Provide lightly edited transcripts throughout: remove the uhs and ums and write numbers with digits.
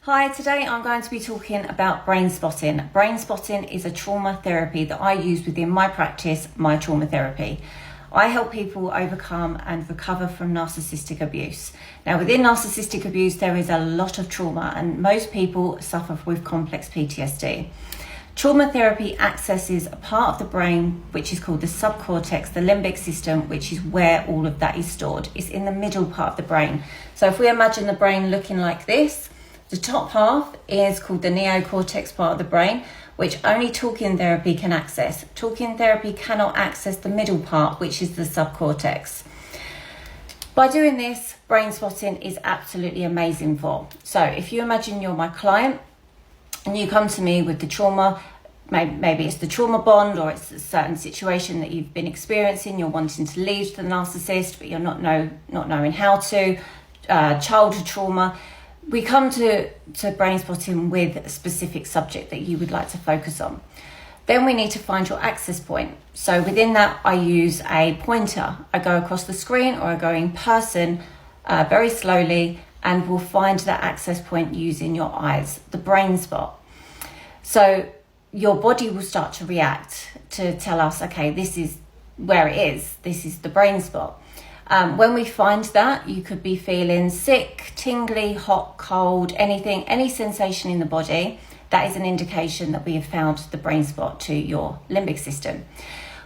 Hi, today I'm going to be talking about brain spotting. Brain spotting is a trauma therapy that I use within my practice, my trauma therapy. I help people overcome and recover from narcissistic abuse. Now, within narcissistic abuse, there is a lot of trauma, and most people suffer with complex PTSD. Trauma therapy accesses a part of the brain which is called the subcortex, the limbic system, which is where all of that is stored. It's in the middle part of the brain. So if we imagine the brain looking like this, the top half is called the neocortex part of the brain, which only talking therapy can access. Talking therapy cannot access the middle part, which is the subcortex. By doing this, brain spotting is absolutely amazing for. So if you imagine you're my client and you come to me with the trauma, maybe it's the trauma bond, or it's a certain situation that you've been experiencing, you're wanting to leave the narcissist, but you're not knowing how to, childhood trauma. We come to brain spotting with a specific subject that you would like to focus on. Then we need to find your access point. So within that, I use a pointer. I go across the screen or I go in person very slowly, and we'll find that access point using your eyes, the brain spot. So your body will start to react to tell us, okay, this is where it is. This is the brain spot. When we find that, you could be feeling sick, tingly, hot, cold, any sensation in the body. That is an indication that we have found the brain spot to your limbic system.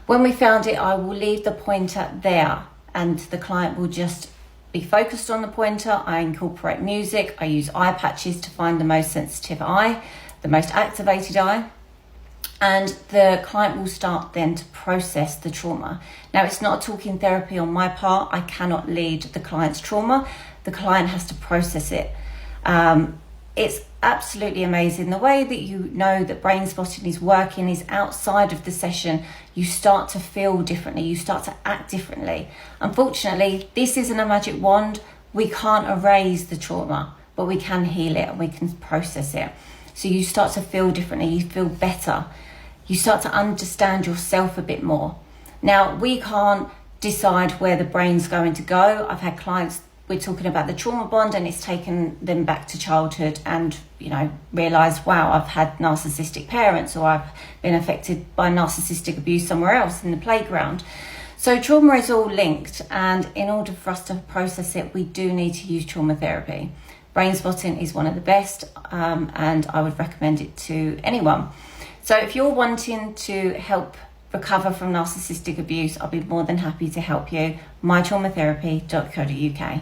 When we found it, I will leave the pointer there, and the client will just be focused on the pointer. I incorporate music. I use eye patches to find the most sensitive eye, the most activated eye. And the client will start then to process the trauma. Now, it's not a talking therapy on my part. I cannot lead the client's trauma. The client has to process it. It's absolutely amazing. The way that you know that brain spotting is working is outside of the session. You start to feel differently. You start to act differently. Unfortunately, this isn't a magic wand. We can't erase the trauma, but we can heal it and we can process it. So you start to feel differently. You feel better. You start to understand yourself a bit more. Now, we can't decide where the brain's going to go. I've had clients, we're talking about the trauma bond, and it's taken them back to childhood and, realised, wow, I've had narcissistic parents, or I've been affected by narcissistic abuse somewhere else in the playground. So trauma is all linked, and in order for us to process it, we do need to use trauma therapy. Brain spotting is one of the best, and I would recommend it to anyone. So if you're wanting to help recover from narcissistic abuse, I'll be more than happy to help you. mytraumatherapy.co.uk.